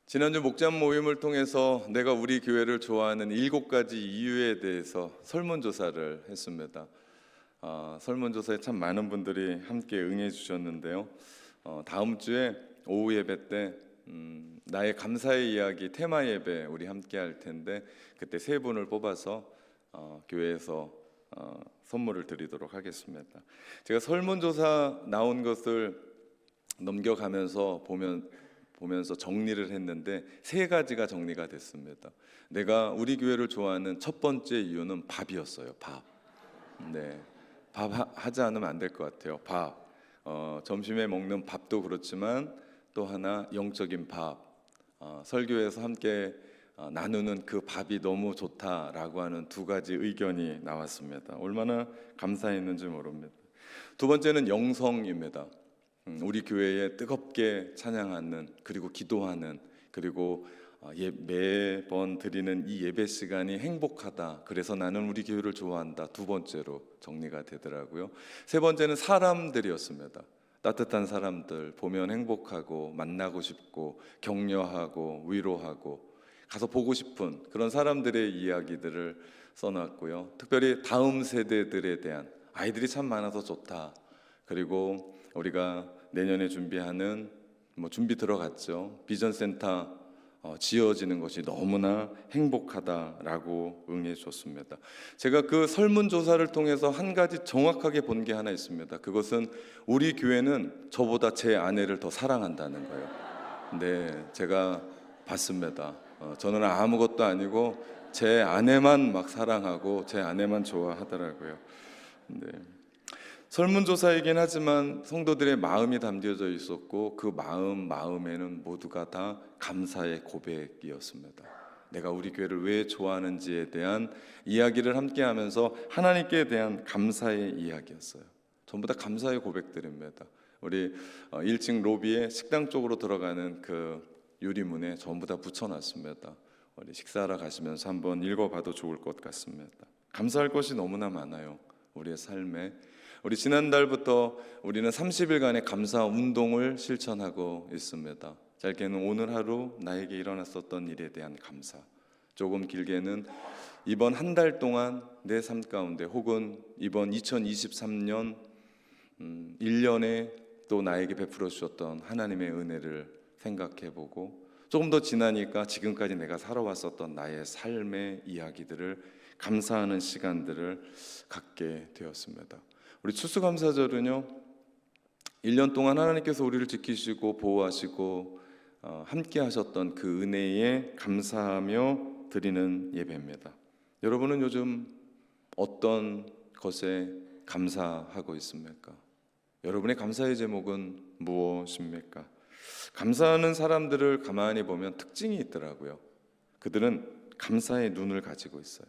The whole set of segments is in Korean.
지난주 목장 모임을 통해서 내가 우리 교회를 좋아하는 7가지 이유에 대해서 설문조사를 했습니다. 설문조사에 참 많은 분들이 함께 응해 주셨는데요. 다음 주에 오후 예배 때 나의 감사의 이야기 테마 예배 우리 함께 할 텐데 그때 3분을 뽑아서 교회에서 선물을 드리도록 하겠습니다. 제가 설문조사 나온 것을 넘겨가면서 보면서 정리를 했는데 3가지가 정리가 됐습니다. 내가 우리 교회를 좋아하는 첫 번째 이유는 밥이었어요. 밥. 네, 밥 하지 않으면 안 될 것 같아요. 밥. 점심에 먹는 밥도 그렇지만 또 하나 영적인 밥. 설교에서 함께 나누는 그 밥이 너무 좋다라고 하는 2가지 의견이 나왔습니다. 얼마나 감사했는지 모릅니다. 두 번째는 영성입니다. 우리 교회에 뜨겁게 찬양하는 그리고 기도하는 그리고 매번 드리는 이 예배 시간이 행복하다. 그래서 나는 우리 교회를 좋아한다. 2번째로 정리가 되더라고요. 3번째는 사람들이었습니다. 따뜻한 사람들 보면 행복하고 만나고 싶고 격려하고 위로하고 가서 보고 싶은 그런 사람들의 이야기들을 써놨고요. 특별히 다음 세대들에 대한 아이들이 참 많아서 좋다. 그리고 우리가 내년에 준비하는 준비 들어갔죠. 비전센터 지어지는 것이 너무나 행복하다라고 응해 줬습니다. 제가 그 설문조사를 통해서 한 가지 정확하게 본 게 하나 있습니다. 그것은 우리 교회는 저보다 제 아내를 더 사랑한다는 거예요. 네, 제가 봤습니다. 저는 아무것도 아니고 제 아내만 막 사랑하고 제 아내만 좋아하더라고요. 네. 설문조사이긴 하지만 성도들의 마음이 담겨져 있었고 그 마음에는 모두가 다 감사의 고백이었습니다. 내가 우리 교회를 왜 좋아하는지에 대한 이야기를 함께 하면서 하나님께 대한 감사의 이야기였어요. 전부 다 감사의 고백들입니다. 우리 1층 로비에 식당 쪽으로 들어가는 그 유리문에 전부 다 붙여놨습니다. 우리 식사하러 가시면서 한번 읽어봐도 좋을 것 같습니다. 감사할 것이 너무나 많아요. 우리의 삶에 우리 지난달부터 우리는 30일간의 감사 운동을 실천하고 있습니다. 짧게는 오늘 하루 나에게 일어났었던 일에 대한 감사, 조금 길게는 이번 한 달 동안 내 삶 가운데 혹은 이번 2023년 1년에 또 나에게 베풀어 주셨던 하나님의 은혜를 생각해보고 조금 더 지나니까 지금까지 내가 살아왔었던 나의 삶의 이야기들을 감사하는 시간들을 갖게 되었습니다. 우리 추수감사절은요 1년 동안 하나님께서 우리를 지키시고 보호하시고 함께 하셨던 그 은혜에 감사하며 드리는 예배입니다. 여러분은 요즘 어떤 것에 감사하고 있습니까? 여러분의 감사의 제목은 무엇입니까? 감사하는 사람들을 가만히 보면 특징이 있더라고요. 그들은 감사의 눈을 가지고 있어요.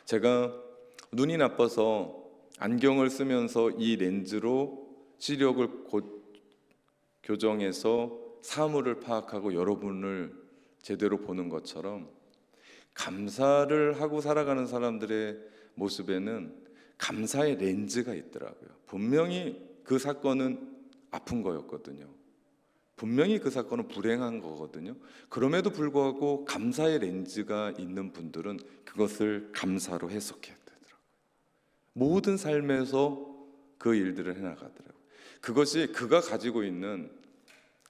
제가 눈이 나빠서 안경을 쓰면서 이 렌즈로 시력을 교정해서 사물을 파악하고 여러분을 제대로 보는 것처럼 감사를 하고 살아가는 사람들의 모습에는 감사의 렌즈가 있더라고요. 분명히 그 사건은 아픈 거였거든요. 분명히 그 사건은 불행한 거거든요. 그럼에도 불구하고 감사의 렌즈가 있는 분들은 그것을 감사로 해석해야 되더라고요. 모든 삶에서 그 일들을 해나가더라고요. 그것이 그가 가지고 있는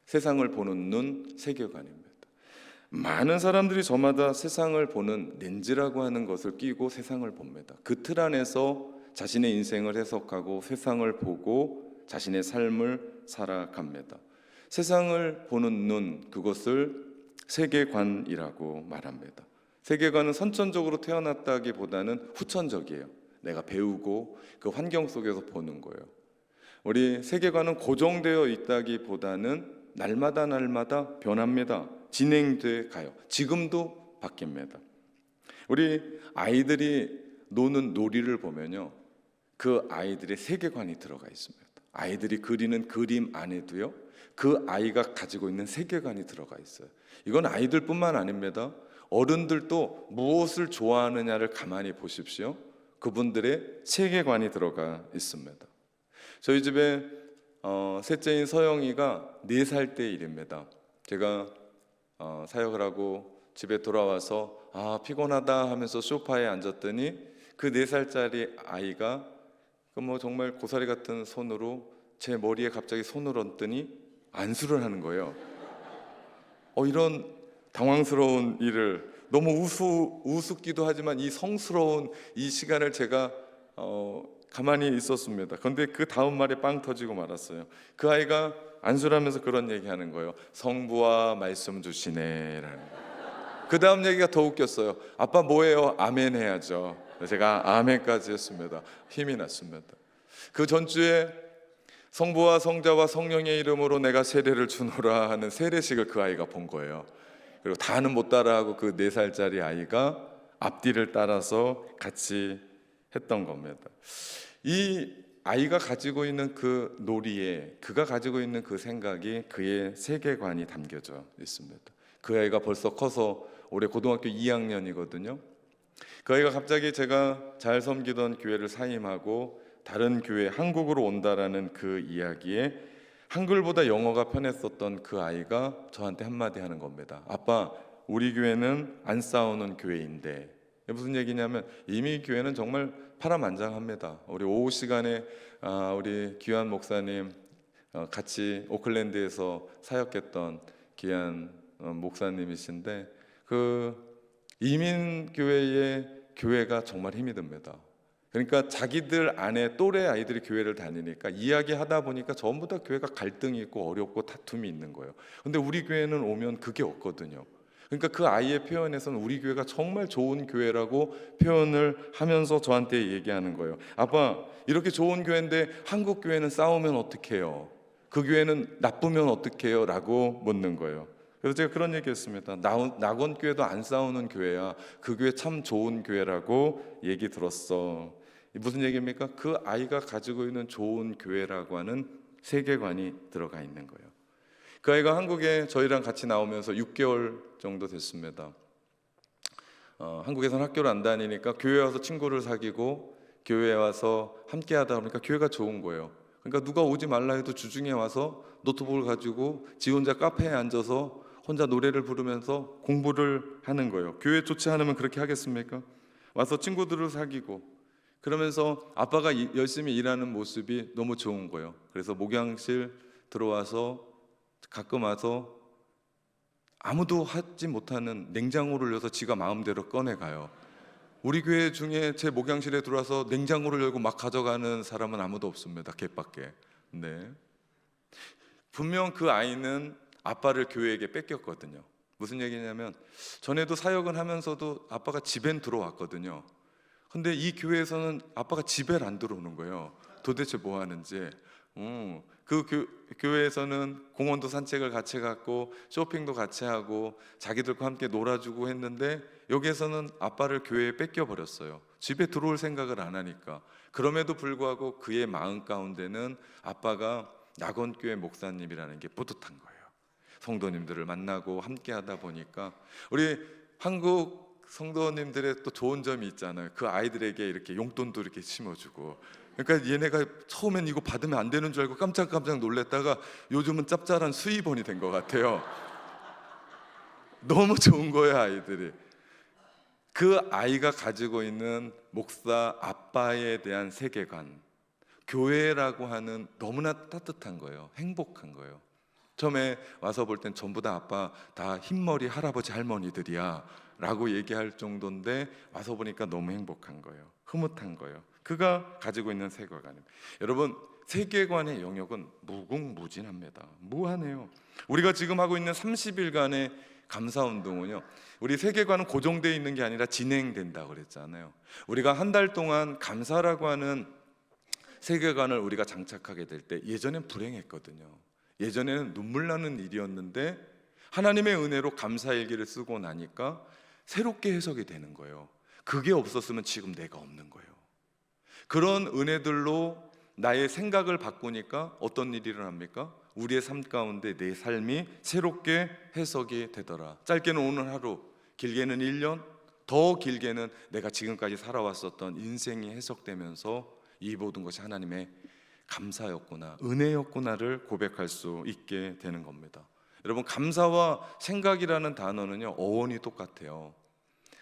세상을 보는 눈, 세계관입니다. 많은 사람들이 저마다 세상을 보는 렌즈라고 하는 것을 끼고 세상을 봅니다. 그 틀 안에서 자신의 인생을 해석하고 세상을 보고 자신의 삶을 살아갑니다. 세상을 보는 눈, 그것을 세계관이라고 말합니다. 세계관은 선천적으로 태어났다기보다는 후천적이에요. 내가 배우고 그 환경 속에서 보는 거예요. 우리 세계관은 고정되어 있다기보다는 날마다 변합니다. 진행돼 가요. 지금도 바뀝니다. 우리 아이들이 노는 놀이를 보면요, 그 아이들의 세계관이 들어가 있습니다. 아이들이 그리는 그림 안에도요, 그 아이가 가지고 있는 세계관이 들어가 있어요. 이건 아이들뿐만 아닙니다. 어른들도 무엇을 좋아하느냐를 가만히 보십시오. 그분들의 세계관이 들어가 있습니다. 저희 집에 셋째인 서영이가 4살 때 일입니다. 제가 사역을 하고 집에 돌아와서 피곤하다 하면서 소파에 앉았더니 그 4살짜리 아이가 그 뭐 정말 고사리 같은 손으로 제 머리에 갑자기 손을 얹더니 안수를 하는 거예요. 이런 당황스러운 일을 너무 우습기도 하지만 이 성스러운 이 시간을 제가 가만히 있었습니다. 그런데 그 다음 말에 빵 터지고 말았어요. 그 아이가 안수를 하면서 그런 얘기하는 거예요. 성부와 말씀 주시네라는. 그 다음 얘기가 더 웃겼어요. 아빠 뭐예요? 아멘 해야죠. 제가 아멘까지 했습니다. 힘이 났습니다. 그 전주에 성부와 성자와 성령의 이름으로 내가 세례를 주노라 하는 세례식을 그 아이가 본 거예요. 그리고 다는 못 따라하고 그 4살짜리 아이가 앞뒤를 따라서 같이 했던 겁니다. 이 아이가 가지고 있는 그 놀이에 그가 가지고 있는 그 생각이 그의 세계관이 담겨져 있습니다. 그 아이가 벌써 커서 올해 고등학교 2학년이거든요. 그 아이가 갑자기 제가 잘 섬기던 교회를 사임하고 다른 교회 한국으로 온다라는 그 이야기에 한글보다 영어가 편했었던 그 아이가 저한테 한마디 하는 겁니다. 아빠, 우리 교회는 안 싸우는 교회인데. 무슨 얘기냐면 이미 교회는 정말 파란만장합니다. 우리 오후 시간에 우리 귀한 목사님 같이 오클랜드에서 사역했던 귀한 목사님이신데 그 이민교회의 교회가 정말 힘이 듭니다. 그러니까 자기들 안에 또래 아이들이 교회를 다니니까 이야기하다 보니까 전부 다 교회가 갈등이 있고 어렵고 다툼이 있는 거예요. 근데 우리 교회는 오면 그게 없거든요. 그러니까 그 아이의 표현에서는 우리 교회가 정말 좋은 교회라고 표현을 하면서 저한테 얘기하는 거예요. 아빠, 이렇게 좋은 교회인데 한국 교회는 싸우면 어떡해요? 그 교회는 나쁘면 어떡해요? 라고 묻는 거예요. 그래서 제가 그런 얘기했습니다. 낙원교회도 안 싸우는 교회야. 그 교회 참 좋은 교회라고 얘기 들었어. 무슨 얘기입니까? 그 아이가 가지고 있는 좋은 교회라고 하는 세계관이 들어가 있는 거예요. 그 아이가 한국에 저희랑 같이 나오면서 6개월 정도 됐습니다. 한국에서는 학교를 안 다니니까 교회에 와서 친구를 사귀고 교회에 와서 함께 하다 보니까 교회가 좋은 거예요. 그러니까 누가 오지 말라 해도 주중에 와서 노트북을 가지고 지 혼자 카페에 앉아서 혼자 노래를 부르면서 공부를 하는 거예요. 교회 좋지 않으면 그렇게 하겠습니까? 와서 친구들을 사귀고 그러면서 아빠가 열심히 일하는 모습이 너무 좋은 거예요. 그래서 목양실 들어와서 가끔 와서 아무도 하지 못하는 냉장고를 열어서 지가 마음대로 꺼내가요. 우리 교회 중에 제 목양실에 들어와서 냉장고를 열고 막 가져가는 사람은 아무도 없습니다. 걔밖에. 네. 분명 그 아이는 아빠를 교회에게 뺏겼거든요. 무슨 얘기냐면 전에도 사역을 하면서도 아빠가 집엔 들어왔거든요. 근데 이 교회에서는 아빠가 집에 안 들어오는 거예요. 도대체 뭐 하는지. 그 교회에서는 공원도 산책을 같이 갔고 쇼핑도 같이 하고 자기들과 함께 놀아주고 했는데 여기에서는 아빠를 교회에 뺏겨버렸어요. 집에 들어올 생각을 안 하니까. 그럼에도 불구하고 그의 마음 가운데는 아빠가 낙원교회 목사님이라는 게 뿌듯한 거예요. 성도님들을 만나고 함께 하다 보니까 우리 한국 성도님들의 또 좋은 점이 있잖아요. 그 아이들에게 이렇게 용돈도 이렇게 심어주고. 그러니까 얘네가 처음엔 이거 받으면 안 되는 줄 알고 깜짝깜짝 놀랐다가 요즘은 짭짤한 수입원이 된 것 같아요. 너무 좋은 거예요, 아이들이. 그 아이가 가지고 있는 목사 아빠에 대한 세계관, 교회라고 하는 너무나 따뜻한 거예요. 행복한 거예요. 처음에 와서 볼 땐 전부 다 아빠 다 흰머리 할아버지 할머니들이야 라고 얘기할 정도인데 와서 보니까 너무 행복한 거예요. 흐뭇한 거예요. 그가 가지고 있는 세계관입니다. 여러분, 세계관의 영역은 무궁무진합니다. 무한해요. 우리가 지금 하고 있는 30일간의 감사운동은요, 우리 세계관은 고정되어 있는 게 아니라 진행된다고 그랬잖아요. 우리가 한 달 동안 감사라고 하는 세계관을 우리가 장착하게 될 때 예전엔 불행했거든요. 예전에는 눈물 나는 일이었는데 하나님의 은혜로 감사일기를 쓰고 나니까 새롭게 해석이 되는 거예요. 그게 없었으면 지금 내가 없는 거예요. 그런 은혜들로 나의 생각을 바꾸니까 어떤 일이 일어납니까? 우리의 삶 가운데 내 삶이 새롭게 해석이 되더라. 짧게는 오늘 하루, 길게는 1년, 더 길게는 내가 지금까지 살아왔었던 인생이 해석되면서 이 모든 것이 하나님의 감사였구나, 은혜였구나를 고백할 수 있게 되는 겁니다. 여러분, 감사와 생각이라는 단어는요, 어원이 똑같아요.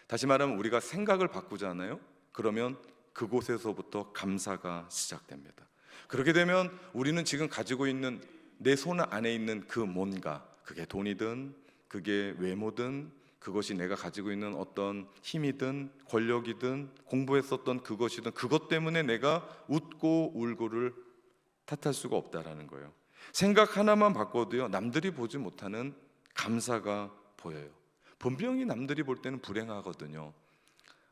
다시 말하면 우리가 생각을 바꾸잖아요. 그러면 그곳에서부터 감사가 시작됩니다. 그렇게 되면 우리는 지금 가지고 있는 내 손 안에 있는 그 뭔가, 그게 돈이든 그게 외모든 그것이 내가 가지고 있는 어떤 힘이든 권력이든 공부했었던 그것이든 그것 때문에 내가 웃고 울고를 탓할 수가 없다라는 거예요. 생각 하나만 바꿔도요, 남들이 보지 못하는 감사가 보여요. 분명히 남들이 볼 때는 불행하거든요.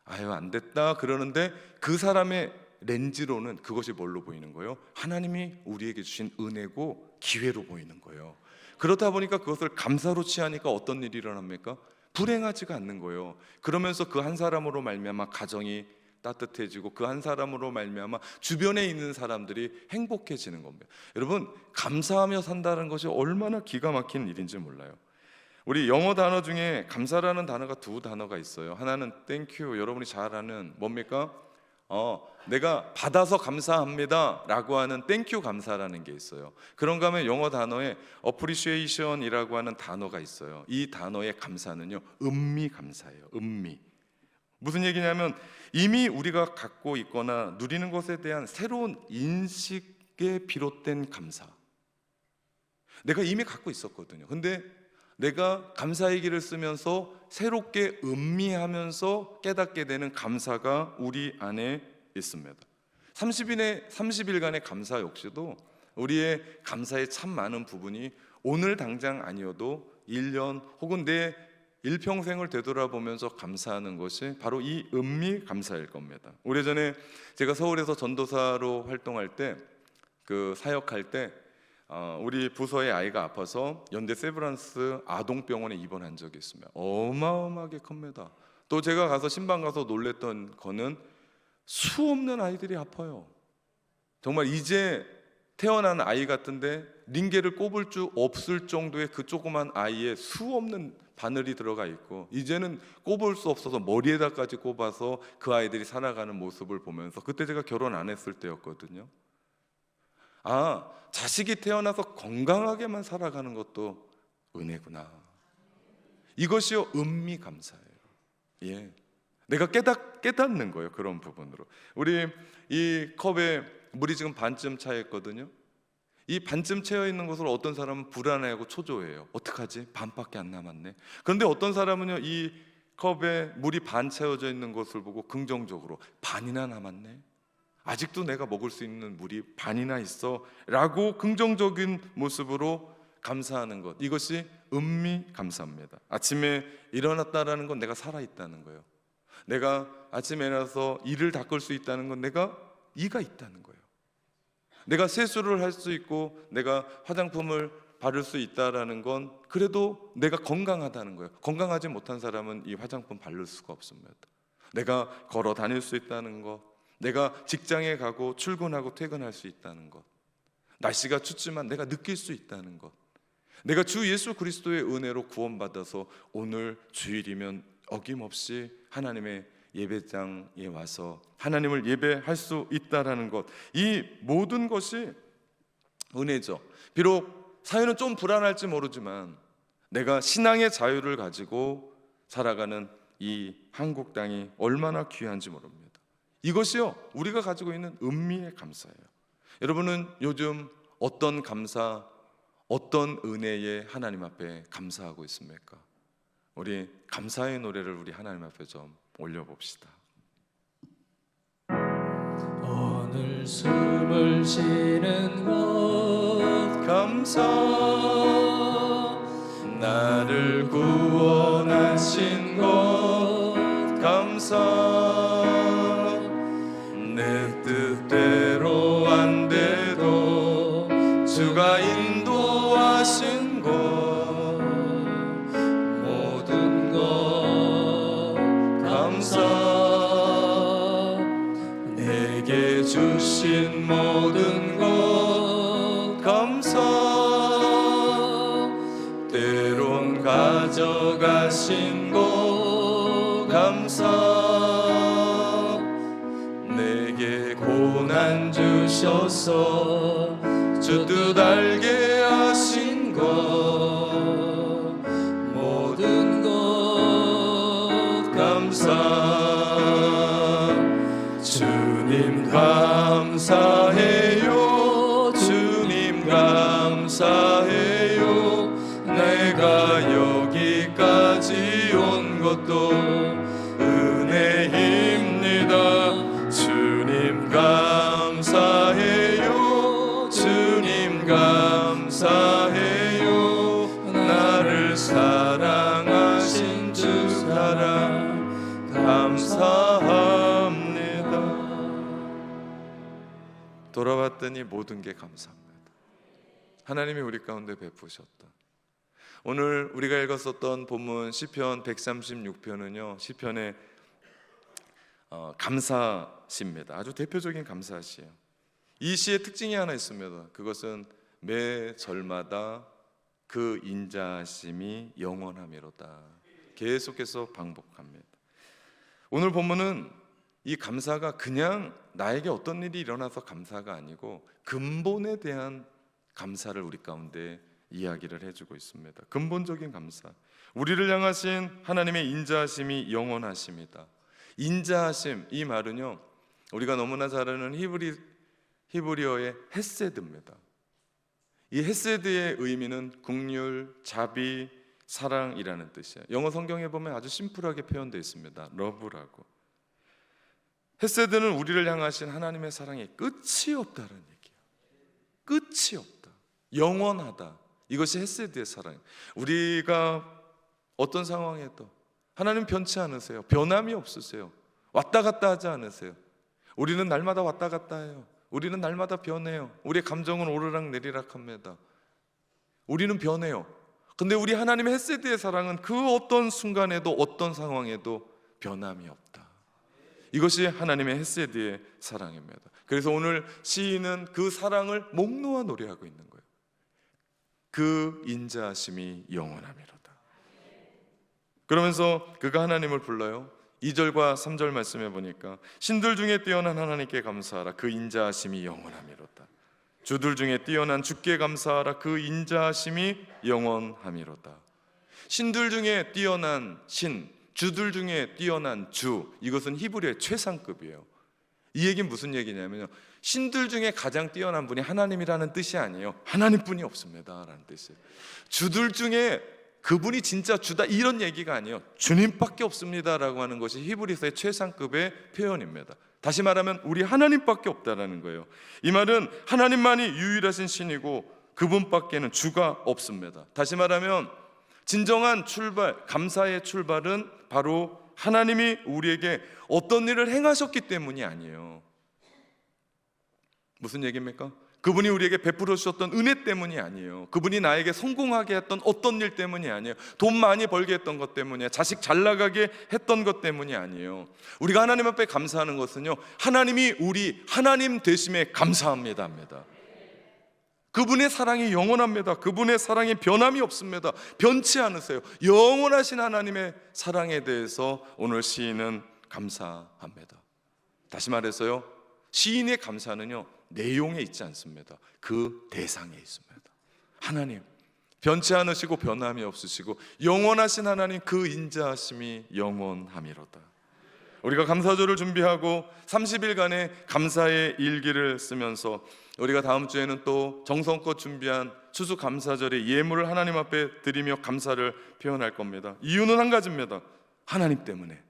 아유, 안 됐다 그러는데 그 사람의 렌즈로는 그것이 뭘로 보이는 거예요? 하나님이 우리에게 주신 은혜고 기회로 보이는 거예요. 그렇다 보니까 그것을 감사로 취하니까 어떤 일이 일어납니까? 불행하지가 않는 거예요. 그러면서 그 한 사람으로 말미암아 가정이 따뜻해지고 그 한 사람으로 말미암아 주변에 있는 사람들이 행복해지는 겁니다. 여러분, 감사하며 산다는 것이 얼마나 기가 막힌 일인지 몰라요. 우리 영어 단어 중에 감사라는 단어가 두 단어가 있어요. 하나는 thank you, 여러분이 잘 아는 뭡니까? 내가 받아서 감사합니다 라고 하는 thank you 감사라는 게 있어요. 그런가 하면 영어 단어에 appreciation이라고 하는 단어가 있어요. 이 단어의 감사는요, 음미 감사예요. 음미. 무슨 얘기냐면 이미 우리가 갖고 있거나 누리는 것에 대한 새로운 인식에 비롯된 감사. 내가 이미 갖고 있었거든요. 근데 내가 감사의 길을 쓰면서 새롭게 음미하면서 깨닫게 되는 감사가 우리 안에 있습니다. 30일간의 감사 역시도 우리의 감사의 참 많은 부분이 오늘 당장 아니어도 1년 혹은 내 일평생을 되돌아보면서 감사하는 것이 바로 이 음미 감사일 겁니다. 오래전에 제가 서울에서 전도사로 활동할 때, 그 사역할 때 우리 부서의 아이가 아파서 연대 세브란스 아동병원에 입원한 적이 있습니다. 어마어마하게 큽니다. 또 제가 가서 신방 가서 놀랬던 거는 수 없는 아이들이 아파요. 정말 이제 태어난 아이 같은데 링겔을 꼽을 수 없을 정도의 그 조그만 아이에 수 없는 바늘이 들어가 있고 이제는 꼽을 수 없어서 머리에다까지 꼽아서 그 아이들이 살아가는 모습을 보면서, 그때 제가 결혼 안 했을 때였거든요. 아, 자식이 태어나서 건강하게만 살아가는 것도 은혜구나. 이것이요, 음미 감사예요. 예, 내가 깨닫는 거예요. 그런 부분으로 우리 이 컵에 물이 지금 반쯤 차 있거든요. 이 반쯤 채워 있는 것을 어떤 사람은 불안해하고 초조해요. 어떡하지? 반밖에 안 남았네. 그런데 어떤 사람은요, 이 컵에 물이 반 채워져 있는 것을 보고 긍정적으로 반이나 남았네, 아직도 내가 먹을 수 있는 물이 반이나 있어 라고 긍정적인 모습으로 감사하는 것, 이것이 음미 감사입니다. 아침에 일어났다라는 건 내가 살아있다는 거예요. 내가 아침에 일어나서 이를 닦을 수 있다는 건 내가 이가 있다는 거예요. 내가 세수를 할 수 있고 내가 화장품을 바를 수 있다라는 건 그래도 내가 건강하다는 거예요. 건강하지 못한 사람은 이 화장품 바를 수가 없습니다. 내가 걸어 다닐 수 있다는 것, 내가 직장에 가고 출근하고 퇴근할 수 있다는 것, 날씨가 춥지만 내가 느낄 수 있다는 것, 내가 주 예수 그리스도의 은혜로 구원받아서 오늘 주일이면 어김없이 하나님의 예배장에 와서 하나님을 예배할 수 있다라는 것, 이 모든 것이 은혜죠. 비록 사회는 좀 불안할지 모르지만 내가 신앙의 자유를 가지고 살아가는 이 한국 땅이 얼마나 귀한지 모릅니다. 이것이요, 우리가 가지고 있는 은미의 감사예요. 여러분은 요즘 어떤 감사, 어떤 은혜에 하나님 앞에 감사하고 있습니까? 우리 감사의 노래를 우리 하나님 앞에 좀 올려봅시다. 오늘 숨을 쉬는 것 감사, 나를 구원하신 것 감사, 내 뜻대로 안 돼도 주가 인도하신 것, 모든 것 감사, 내게 주신 모든 것 감사, 때론 가져가신 것 감사, 내게 고난 주셔서 주 뜻 알게 하신 것 주님 감사해요. 주님 감사해요. 내가 여기까지 온 것도 은혜입니다. 주님 감사해요. 주님 감사해요. 나를 사랑하신 주 사랑 감사합니다. 돌아봤더니 모든 게 감사합니다. 하나님이 우리 가운데 베푸셨다. 오늘 우리가 읽었었던 본문 시편 136편은요 시편의 감사시입니다. 아주 대표적인 감사시예요. 이 시의 특징이 하나 있습니다. 그것은 매 절마다 그 인자하심이 영원함이로다. 계속해서 반복합니다. 오늘 본문은 이 감사가 그냥 나에게 어떤 일이 일어나서 감사가 아니고 근본에 대한 감사를 우리 가운데 이야기를 해주고 있습니다. 근본적인 감사, 우리를 향하신 하나님의 인자하심이 영원하십니다. 인자하심, 이 말은요 우리가 너무나 잘 아는 히브리어의 헤세드입니다. 이 헤세드의 의미는 긍휼, 자비, 사랑이라는 뜻이에요. 영어 성경에 보면 아주 심플하게 표현되어 있습니다. 러브라고. 헤세드는 우리를 향하신 하나님의 사랑이 끝이 없다는 얘기예요. 끝이 없다, 영원하다. 이것이 헤세드의 사랑이에요. 우리가 어떤 상황에도 하나님 변치 않으세요. 변함이 없으세요. 왔다 갔다 하지 않으세요. 우리는 날마다 왔다 갔다 해요. 우리는 날마다 변해요. 우리의 감정은 오르락 내리락 합니다. 우리는 변해요. 근데 우리 하나님의 헤세드의 사랑은 그 어떤 순간에도 어떤 상황에도 변함이 없다. 이것이 하나님의 헤세드의 사랑입니다. 그래서 오늘 시인은 그 사랑을 목 놓아 노래하고 있는 거예요. 그 인자하심이 영원함이로다. 그러면서 그가 하나님을 불러요. 2절과 3절 말씀해 보니까 신들 중에 뛰어난 하나님께 감사하라. 그 인자하심이 영원함이로다. 주들 중에 뛰어난 주께 감사하라. 그 인자하심이 영원함이로다. 신들 중에 뛰어난 신, 주들 중에 뛰어난 주, 이것은 히브리어의 최상급이에요. 이 얘기는 무슨 얘기냐면요, 신들 중에 가장 뛰어난 분이 하나님이라는 뜻이 아니에요. 하나님뿐이 없습니다 라는 뜻이에요. 주들 중에 그분이 진짜 주다, 이런 얘기가 아니에요. 주님밖에 없습니다라고 하는 것이 히브리서의 최상급의 표현입니다. 다시 말하면 우리 하나님밖에 없다라는 거예요. 이 말은 하나님만이 유일하신 신이고 그분밖에는 주가 없습니다. 다시 말하면 진정한 출발, 감사의 출발은 바로 하나님이 우리에게 어떤 일을 행하셨기 때문이 아니에요. 무슨 얘기입니까? 그분이 우리에게 베풀어 주셨던 은혜 때문이 아니에요. 그분이 나에게 성공하게 했던 어떤 일 때문이 아니에요. 돈 많이 벌게 했던 것 때문이에요. 자식 잘 나가게 했던 것 때문이 아니에요. 우리가 하나님 앞에 감사하는 것은요, 하나님이 우리 하나님 되심에 감사합니다. 그분의 사랑이 영원합니다. 그분의 사랑이 변함이 없습니다. 변치 않으세요. 영원하신 하나님의 사랑에 대해서 오늘 시인은 감사합니다. 다시 말해서요, 시인의 감사는요 내용에 있지 않습니다. 그 대상에 있습니다. 하나님, 변치 않으시고 변함이 없으시고 영원하신 하나님, 그 인자하심이 영원함이로다. 우리가 감사절을 준비하고 30일간의 감사의 일기를 쓰면서 우리가 다음 주에는 또 정성껏 준비한 추수감사절의 예물을 하나님 앞에 드리며 감사를 표현할 겁니다. 이유는 한 가지입니다. 하나님 때문에.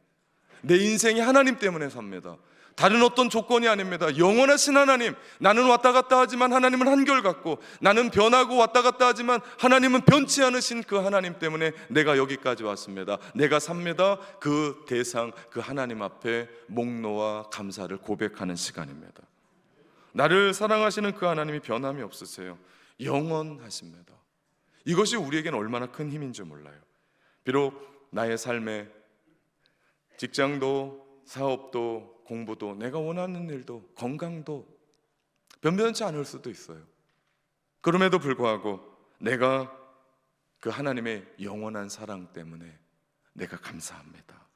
내 인생이 하나님 때문에 삽니다. 다른 어떤 조건이 아닙니다. 영원하신 하나님, 나는 왔다 갔다 하지만 하나님은 한결같고, 나는 변하고 왔다 갔다 하지만 하나님은 변치 않으신 그 하나님 때문에 내가 여기까지 왔습니다. 내가 삽니다. 그 대상, 그 하나님 앞에 목 놓아 감사를 고백하는 시간입니다. 나를 사랑하시는 그 하나님이 변함이 없으세요. 영원하십니다. 이것이 우리에게는 얼마나 큰 힘인지 몰라요. 비록 나의 삶에 직장도 사업도 공부도 내가 원하는 일도 건강도 변변치 않을 수도 있어요. 그럼에도 불구하고 내가 그 하나님의 영원한 사랑 때문에 내가 감사합니다.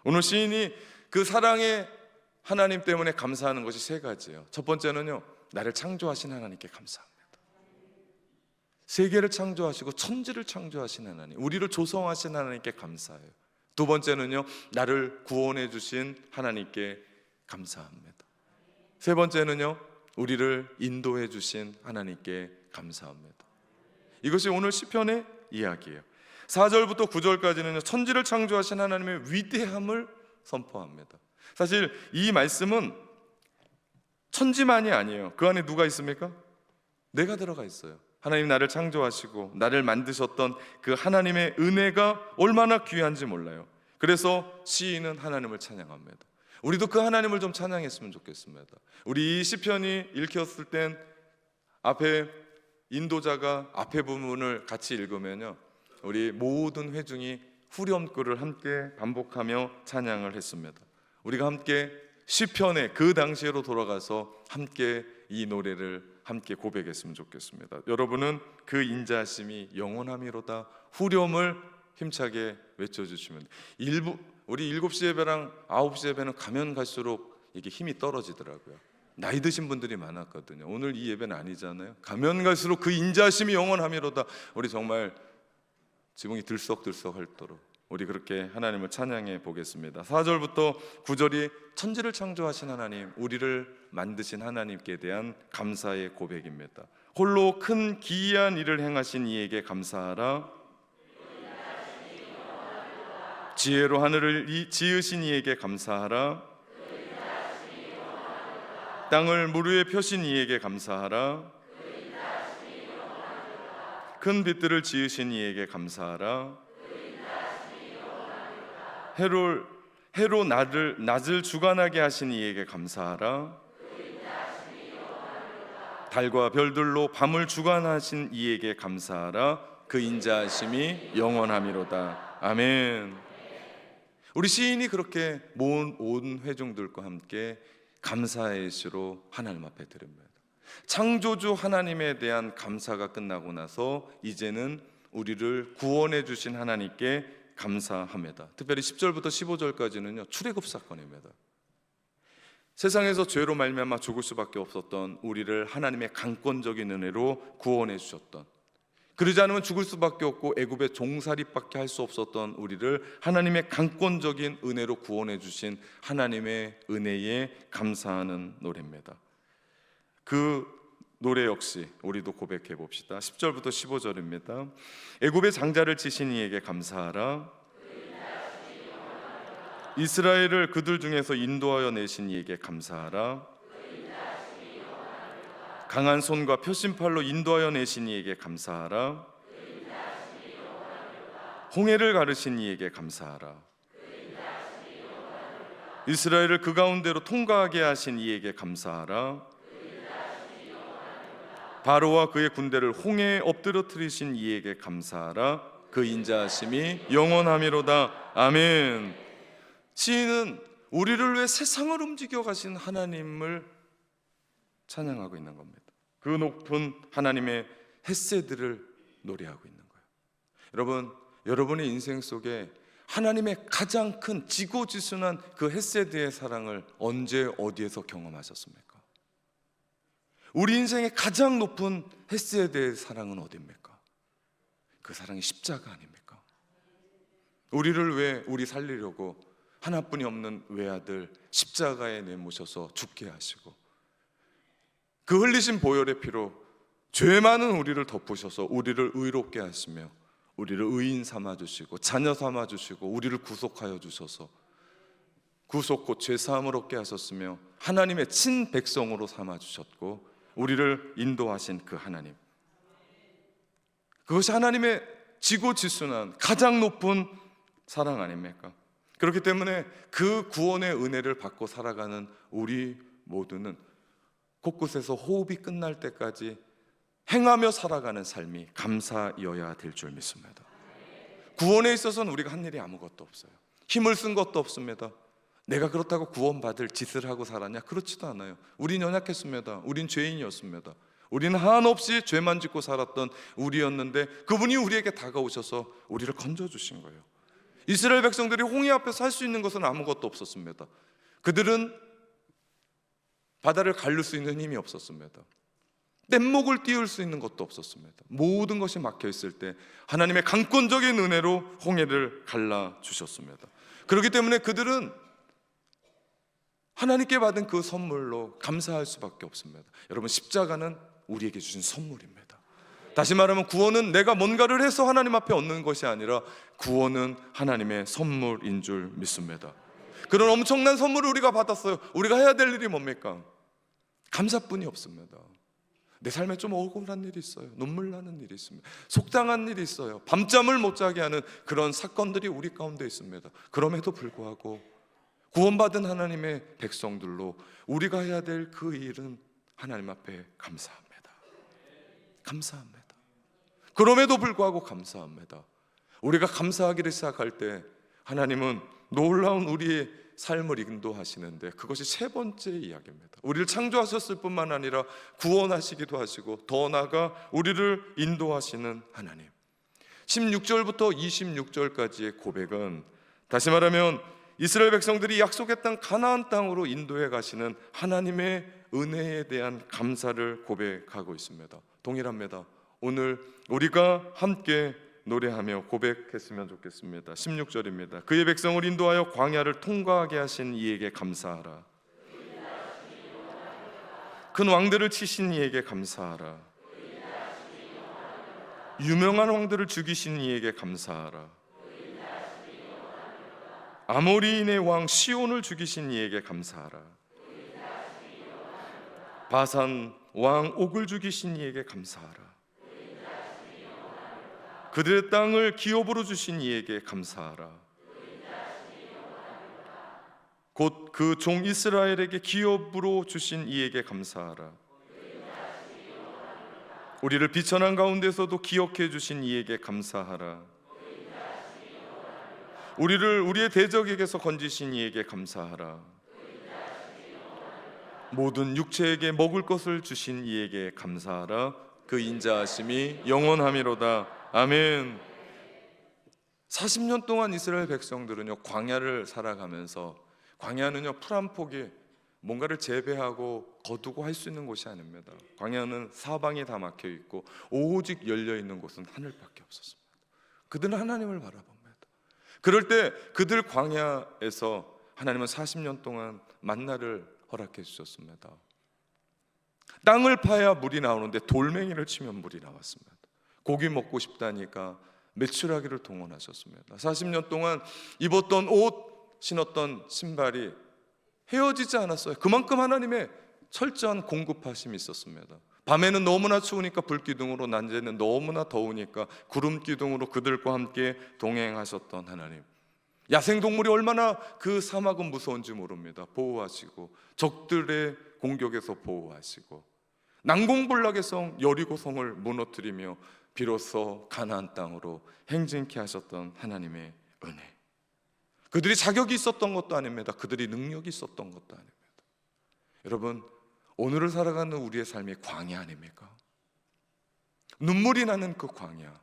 오늘 시인이 그 사랑의 하나님 때문에 감사하는 것이 세 가지예요. 첫 번째는요, 나를 창조하신 하나님께 감사합니다. 세계를 창조하시고 천지를 창조하신 하나님, 우리를 조성하신 하나님께 감사해요. 두 번째는요, 나를 구원해 주신 하나님께 감사합니다. 세 번째는요, 우리를 인도해 주신 하나님께 감사합니다. 이것이 오늘 시편의 이야기예요. 4절부터 9절까지는 천지를 창조하신 하나님의 위대함을 선포합니다. 사실 이 말씀은 천지만이 아니에요. 그 안에 누가 있습니까? 내가 들어가 있어요. 하나님 나를 창조하시고 나를 만드셨던 그 하나님의 은혜가 얼마나 귀한지 몰라요. 그래서 시인은 하나님을 찬양합니다. 우리도 그 하나님을 좀 찬양했으면 좋겠습니다. 우리 이 시편이 읽혔을 땐 앞에 인도자가 앞에 부분을 같이 읽으면요, 우리 모든 회중이 후렴구를 함께 반복하며 찬양을 했습니다. 우리가 함께 시편의 그 당시로 돌아가서 함께 이 노래를 함께 고백했으면 좋겠습니다. 여러분은 그 인자하심이 영원함이로다 후렴을 힘차게 외쳐주시면, 우리 7시 예배랑 9시 예배는 가면 갈수록 이게 힘이 떨어지더라고요. 나이 드신 분들이 많았거든요. 오늘 이 예배는 아니잖아요. 가면 갈수록 그 인자하심이 영원함이로다, 우리 정말 지붕이 들썩들썩 할 도록 우리 그렇게 하나님을 찬양해 보겠습니다. 4절부터 9절이 천지를 창조하신 하나님, 우리를 만드신 하나님께 대한 감사의 고백입니다. 홀로 큰 기이한 일을 행하신 이에게 감사하라. 지혜로 하늘을 지으신 이에게 감사하라. 땅을 물 위에 펴신 이에게 감사하라. 큰 빛들을 지으신 이에게 감사하라. 해로 낮을 주관하게 하신 이에게 감사하라. 달과 별들로 밤을 주관하신 이에게 감사하라. 그 인자하심이 영원함이로다. 아멘. 우리 시인이 그렇게 모은 온 회중들과 함께 감사의 시로 하나님 앞에 드립니다. 창조주 하나님에 대한 감사가 끝나고 나서 이제는 우리를 구원해 주신 하나님께 감사합니다. 특별히 10절부터 15절까지는요, 출애굽 사건입니다. 세상에서 죄로 말미암아 죽을 수밖에 없었던 우리를 하나님의 강권적인 은혜로 구원해 주셨던, 그러지 않으면 죽을 수밖에 없고 애굽의 종살이밖에 할 수 없었던 우리를 하나님의 강권적인 은혜로 구원해 주신 하나님의 은혜에 감사하는 노래입니다. 그 노래 역시 우리도 고백해 봅시다. 10절부터 15절입니다. 애굽의 장자를 치신 이에게 감사하라. 이스라엘을 그들 중에서 인도하여 내신 이에게 감사하라. 강한 손과 펴신 팔로 인도하여 내신 이에게 감사하라. 홍해를 가르신 이에게 감사하라. 이스라엘을 그 가운데로 통과하게 하신 이에게 감사하라. 바로와 그의 군대를 홍해에 엎드러뜨리신 이에게 감사하라. 그 인자하심이 영원함이로다. 아멘. 시인은 우리를 위해 세상을 움직여 가신 하나님을 찬양하고 있는 겁니다. 그 높은 하나님의 헤세드를 노래하고 있는 거예요. 여러분, 여러분의 인생 속에 하나님의 가장 큰 지고지순한 그 헤세드의 사랑을 언제 어디에서 경험하셨습니까? 우리 인생의 가장 높은 헤세드의 사랑은 어디입니까? 그 사랑이 십자가 아닙니까? 우리를 왜 우리 살리려고 하나뿐이 없는 외아들 십자가에 내모셔서 죽게 하시고, 그 흘리신 보혈의 피로 죄 많은 우리를 덮으셔서 우리를 의롭게 하시며 우리를 의인 삼아주시고 자녀 삼아주시고 우리를 구속하여 주셔서 구속 곧 죄사함을 얻게 하셨으며 하나님의 친백성으로 삼아주셨고 우리를 인도하신 그 하나님, 그것이 하나님의 지고지순한 가장 높은 사랑 아닙니까? 그렇기 때문에 그 구원의 은혜를 받고 살아가는 우리 모두는 곳곳에서 호흡이 끝날 때까지 행하며 살아가는 삶이 감사여야 될 줄 믿습니다. 구원에 있어서는 우리가 한 일이 아무것도 없어요. 힘을 쓴 것도 없습니다. 내가 그렇다고 구원받을 짓을 하고 살았냐? 그렇지도 않아요. 우린 연약했습니다. 우린 죄인이었습니다. 우리는 한없이 죄만 짓고 살았던 우리였는데 그분이 우리에게 다가오셔서 우리를 건져주신 거예요. 이스라엘 백성들이 홍해 앞에서 할 수 있는 것은 아무것도 없었습니다. 그들은 바다를 가를 수 있는 힘이 없었습니다. 뗏목을 띄울 수 있는 것도 없었습니다. 모든 것이 막혀 있을 때 하나님의 강권적인 은혜로 홍해를 갈라 주셨습니다. 그렇기 때문에 그들은 하나님께 받은 그 선물로 감사할 수밖에 없습니다. 여러분, 십자가는 우리에게 주신 선물입니다. 다시 말하면 구원은 내가 뭔가를 해서 하나님 앞에 얻는 것이 아니라 구원은 하나님의 선물인 줄 믿습니다. 그런 엄청난 선물을 우리가 받았어요. 우리가 해야 될 일이 뭡니까? 감사뿐이 없습니다. 내 삶에 좀 억울한 일이 있어요. 눈물 나는 일이 있습니다. 속상한 일이 있어요. 밤잠을 못 자게 하는 그런 사건들이 우리 가운데 있습니다. 그럼에도 불구하고 구원받은 하나님의 백성들로 우리가 해야 될 그 일은 하나님 앞에 감사합니다. 감사합니다. 그럼에도 불구하고 감사합니다. 우리가 감사하기를 시작할 때 하나님은 놀라운 우리의 삶을 인도하시는데, 그것이 세 번째 이야기입니다. 우리를 창조하셨을 뿐만 아니라 구원하시기도 하시고 더 나아가 우리를 인도하시는 하나님. 16절부터 26절까지의 고백은 다시 말하면 이스라엘 백성들이 약속의 땅 가나안 땅으로 인도해 가시는 하나님의 은혜에 대한 감사를 고백하고 있습니다. 동일합니다. 오늘 우리가 함께 노래하며 고백했으면 좋겠습니다. 16절입니다. 그의 백성을 인도하여 광야를 통과하게 하신 이에게 감사하라. 큰 왕들을 치신 이에게 감사하라. 유명한 왕들을 죽이신 이에게 감사하라. 아모리인의 왕 시온을 죽이신 이에게 감사하라. 바산 왕 옥을 죽이신 이에게 감사하라. 그들의 땅을 기업으로 주신 이에게 감사하라. 곧 그 종 이스라엘에게 기업으로 주신 이에게 감사하라. 우리를 비천한 가운데서도 기억해 주신 이에게 감사하라. 우리를 우리의 대적에게서 건지신 이에게 감사하라. 모든 육체에게 먹을 것을 주신 이에게 감사하라. 그 인자하심이 영원하미로다. 아멘. 40년 동안 이스라엘 백성들은요, 광야를 살아가면서, 광야는요 풀 한 폭이 뭔가를 재배하고 거두고 할 수 있는 곳이 아닙니다. 광야는 사방이 다 막혀 있고 오직 열려 있는 곳은 하늘밖에 없었습니다. 그들은 하나님을 바라봅니다. 그럴 때 그들 광야에서 하나님은 40년 동안 만나를 허락해 주셨습니다. 땅을 파야 물이 나오는데 돌멩이를 치면 물이 나왔습니다. 고기 먹고 싶다니까 메추라기를 동원하셨습니다. 40년 동안 입었던 옷, 신었던 신발이 헤어지지 않았어요. 그만큼 하나님의 철저한 공급하심이 있었습니다. 밤에는 너무나 추우니까 불기둥으로, 낮에는 너무나 더우니까 구름 기둥으로 그들과 함께 동행하셨던 하나님. 야생동물이 얼마나 그 사막은 무서운지 모릅니다. 보호하시고 적들의 공격에서 보호하시고 난공불락의 성 여리고성을 무너뜨리며 비로소 가나안 땅으로 행진케 하셨던 하나님의 은혜. 그들이 자격이 있었던 것도 아닙니다. 그들이 능력이 있었던 것도 아닙니다. 여러분, 오늘을 살아가는 우리의 삶이 광야 아닙니까? 눈물이 나는 그 광야,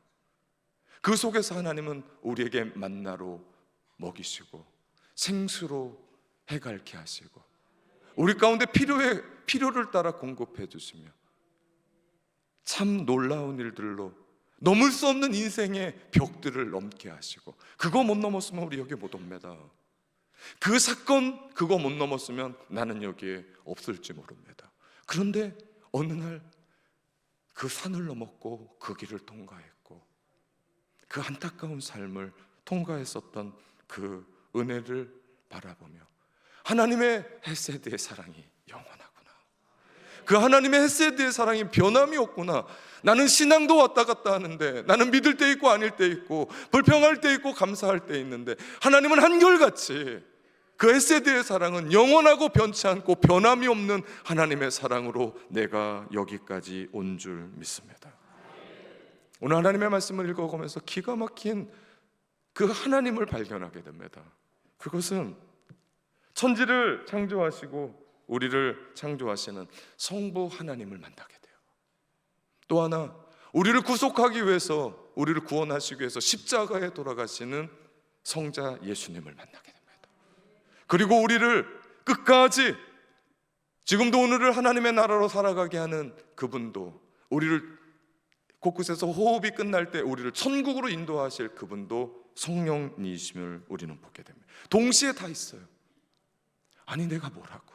그 속에서 하나님은 우리에게 만나로 먹이시고 생수로 해갈케 하시고 우리 가운데 필요를 따라 공급해 주시며 참 놀라운 일들로 넘을 수 없는 인생의 벽들을 넘게 하시고, 그거 못 넘었으면 우리 여기 못 옵니다. 그 사건 그거 못 넘었으면 나는 여기에 없을지 모릅니다. 그런데 어느 날 그 산을 넘었고 그 길을 통과했고 그 안타까운 삶을 통과했었던 그 은혜를 바라보며 하나님의 헤세드의 사랑이 영원하구나, 그 하나님의 헤세드의 사랑이 변함이 없구나. 나는 신앙도 왔다 갔다 하는데, 나는 믿을 때 있고 아닐 때 있고 불평할 때 있고 감사할 때 있는데, 하나님은 한결같이 그 헤세드의 사랑은 영원하고 변치 않고 변함이 없는 하나님의 사랑으로 내가 여기까지 온 줄 믿습니다. 오늘 하나님의 말씀을 읽어가면서 기가 막힌 그 하나님을 발견하게 됩니다. 그것은 천지를 창조하시고 우리를 창조하시는 성부 하나님을 만나게 돼요. 또 하나, 우리를 구속하기 위해서, 우리를 구원하시기 위해서 십자가에 돌아가시는 성자 예수님을 만나게 됩니다. 그리고 우리를 끝까지, 지금도 오늘을 하나님의 나라로 살아가게 하는 그분도, 우리를 곳곳에서 호흡이 끝날 때 우리를 천국으로 인도하실 그분도 성령이심을 우리는 보게 됩니다. 동시에 다 있어요. 아니 내가 뭐라고?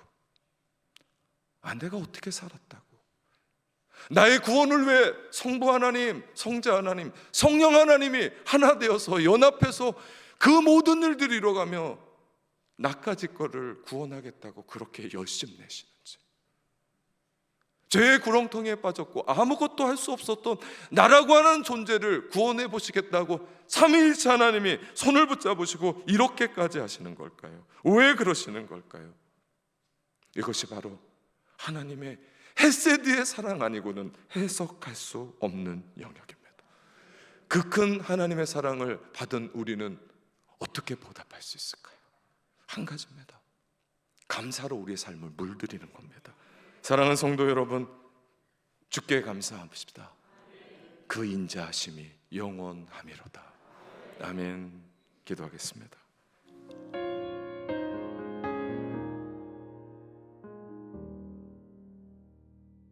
내가 어떻게 살았다고? 나의 구원을 왜 성부 하나님, 성자 하나님, 성령 하나님이 하나 되어서 연합해서 그 모든 일들을 이뤄가며 나까지 거를 구원하겠다고 그렇게 열심내시는지, 죄의 구렁텅이에 빠졌고 아무것도 할 수 없었던 나라고 하는 존재를 구원해 보시겠다고 삼위일체 하나님이 손을 붙잡으시고 이렇게까지 하시는 걸까요? 왜 그러시는 걸까요? 이것이 바로 하나님의 헤세드의 사랑 아니고는 해석할 수 없는 영역입니다. 그 큰 하나님의 사랑을 받은 우리는 어떻게 보답할 수 있을까요? 한 가지입니다. 감사로 우리의 삶을 물들이는 겁니다. 사랑하는 성도 여러분, 주께 감사합시다. 그 인자하심이 영원하미로다. 아멘. 기도하겠습니다.